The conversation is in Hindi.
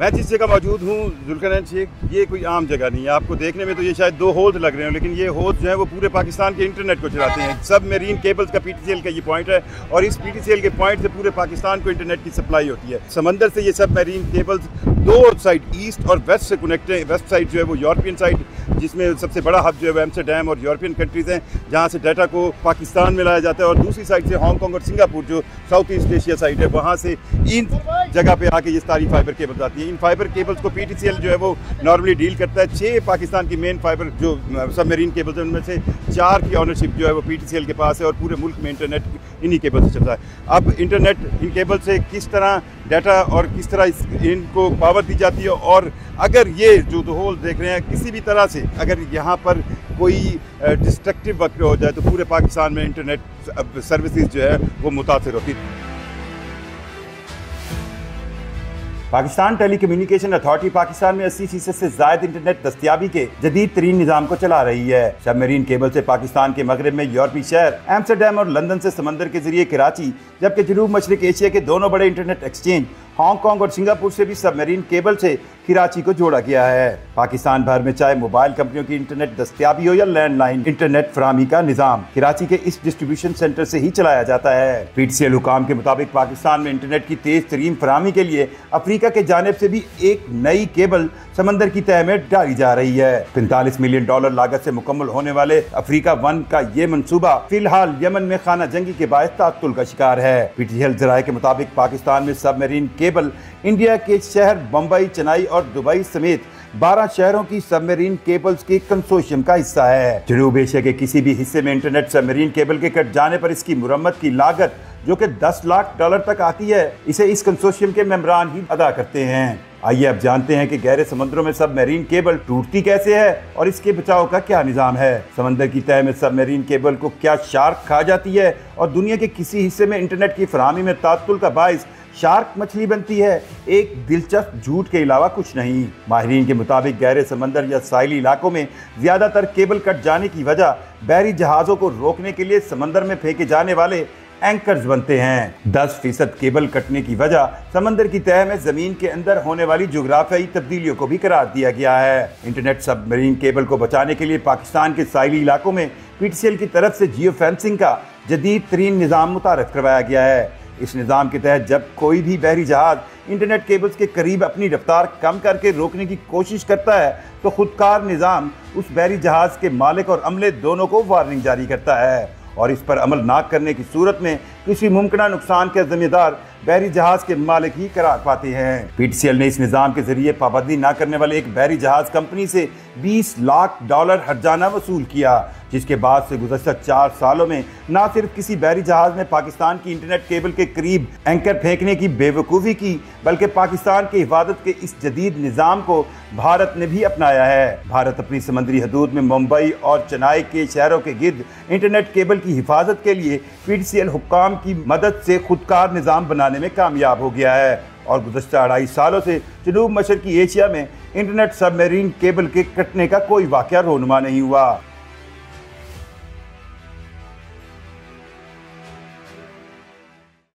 मैं जिस जगह मौजूद हूँ जुल्करनैन शेख, ये कोई आम जगह नहीं है। आपको देखने में तो ये शायद 2 होल्स लग रहे हैं, लेकिन ये होल्स जो है वो पूरे पाकिस्तान के इंटरनेट को चलाते हैं। सब मेरीन केबल्स का PTCL का ये पॉइंट है और इस PTCL के पॉइंट से पूरे पाकिस्तान को इंटरनेट की सप्लाई होती है। समंदर से ये सब मेरीन केबल्स 2 साइड ईस्ट और वेस्ट से कनेक्ट है। वेस्ट साइड जो है वो यूरोपियन साइड, जिसमें सबसे बड़ा हब जो है एम्स्टर्डम और यूरोपियन कंट्रीज़ हैं, जहाँ से डाटा को पाकिस्तान में लाया जाता है, और दूसरी साइड से हांगकॉन्ग और सिंगापुर जो साउथ ईस्ट एशिया साइड है, वहाँ से इन जगह पे आके ये सारी फाइबर केबल्स आती हैं। इन फाइबर केबल्स को PTCL जो है वो नॉर्मली डील करता है। 6 पाकिस्तान की मेन फाइबर जो सबमरीन केबल्स हैं, उनमें से 4 की ऑनरशिप जो है वो PTCL के पास है और पूरे मुल्क में इंटरनेट इन्हीं केबल से चलता है। अब इंटरनेट इन केबल से किस तरह डाटा और किस तरह इनको पावर दी जाती है, और अगर ये जो होल देख रहे हैं किसी भी तरह से अगर यहाँ पर कोई डिस्ट्रक्टिव वक्त हो जाए तो पूरे पाकिस्तान में इंटरनेट सर्विसेज जो है वो मुतासिर होती है। पाकिस्तान टेलीकम्युनिकेशन अथॉरिटी पाकिस्तान में 80% से ज़ायद इंटरनेट दस्तियाबी के जदीद तरीन निज़ाम को चला रही है। सबमरीन केबल से पाकिस्तान के मगरब में यूरोपीय शहर एम्स्टर्डम और लंदन से समंदर के जरिए कराची, जबकि जनूब मशरिक एशिया के दोनों बड़े इंटरनेट एक्सचेंज हांगकॉन्ग और सिंगापुर से भी सबमरीन केबल से कराची को जोड़ा गया है। पाकिस्तान भर में चाहे मोबाइल कंपनियों की इंटरनेट दस्तियाबी हो या लैंडलाइन इंटरनेट फराहमी का निज़ाम कराची के इस डिस्ट्रीब्यूशन सेंटर से ही चलाया जाता है। PTCL हुकाम के मुताबिक पाकिस्तान में इंटरनेट की तेज तरीन फराहमी के लिए अफ्रीका के जानिब से भी एक नई केबल समंदर की तह में डाली जा रही है। $45 मिलियन लागत से मुकम्मल होने वाले अफ्रीका 1 का ये मंसूबा फिलहाल यमन में खाना जंगी के बायस तात्तुल का शिकार है। PTCL जराये के मुताबिक पाकिस्तान में सबमरीन केबल इंडिया के शहर बम्बई, चेन्नई और दुबई समेत 12 शहरों की सबमरीन केबल्स के कंसोर्शियम का हिस्सा है। जनूब एशिया के किसी भी हिस्से में इंटरनेट सबमरीन केबल के कट जाने पर इसकी मुरम्मत की लागत जो कि $10 लाख तक आती है, इसे इस कंसोर्शियम के मेंबरान ही अदा करते हैं। आइए अब जानते हैं कि गहरे समुद्रों में सबमरीन केबल टूटती कैसे है और इसके बचाव का क्या निज़ाम है। समंदर की तह में सबमरीन केबल को क्या शार्क खा जाती है और दुनिया के किसी हिस्से में इंटरनेट की फराहमी में तात्तुल का बाइस शार्क मछली बनती है। एक दिलचस्प झूठ के अलावा कुछ नहीं। माहिरीन के मुताबिक गहरे समंदर या साहिली इलाकों में ज्यादातर केबल कट जाने की वजह बहरी जहाज़ों को रोकने के लिए समंदर में फेंके जाने वाले एंकर्स बनते हैं। 10% केबल कटने की वजह समंदर की तह में जमीन के अंदर होने वाली जोग्राफियाई तब्दीलियों को भी करार दिया गया है। इंटरनेट सबमरीन केबल को बचाने के लिए पाकिस्तान के साहिली इलाकों में PTCL की तरफ से जियो फेंसिंग का जदीद तरीन निज़ाम मुतारफ करवाया गया है। इस निज़ाम के तहत जब कोई भी बहरी जहाज इंटरनेट केबल्स के करीब अपनी रफ्तार कम करके रोकने की कोशिश करता है तो खुदकार निज़ाम उस बहरी जहाज के मालिक और अमले दोनों को वार्निंग जारी करता है, और इस पर अमल ना करने की सूरत में किसी मुमकिन नुकसान के जिम्मेदार बहरी जहाज के मालिक ही करार पाते हैं। PTCL ने इस निज़ाम के जरिए पाबंदी ना करने वाले एक बहरी जहाज कंपनी से $20 लाख हर्जाना वसूल किया, जिसके बाद से गुज़श्ता 4 सालों में न सिर्फ किसी बहरी जहाज ने पाकिस्तान की इंटरनेट केबल के करीब एंकर फेंकने की बेवकूफ़ी की, बल्कि पाकिस्तान की हिफाजत के इस जदीद निज़ाम को भारत ने भी अपनाया है। भारत अपनी समुद्री हदूद में मुंबई और चेन्नई के शहरों के गिर्द इंटरनेट केबल की हिफाजत के लिए PTCL हुक्काम की मदद से खुदकार निज़ाम बनाने में कामयाब हो गया है, और गुज़श्ता 2.5 सालों से जनूब मशरकी एशिया में इंटरनेट सबमरीन केबल के कटने का कोई वाक़या रोनुमा नहीं हुआ।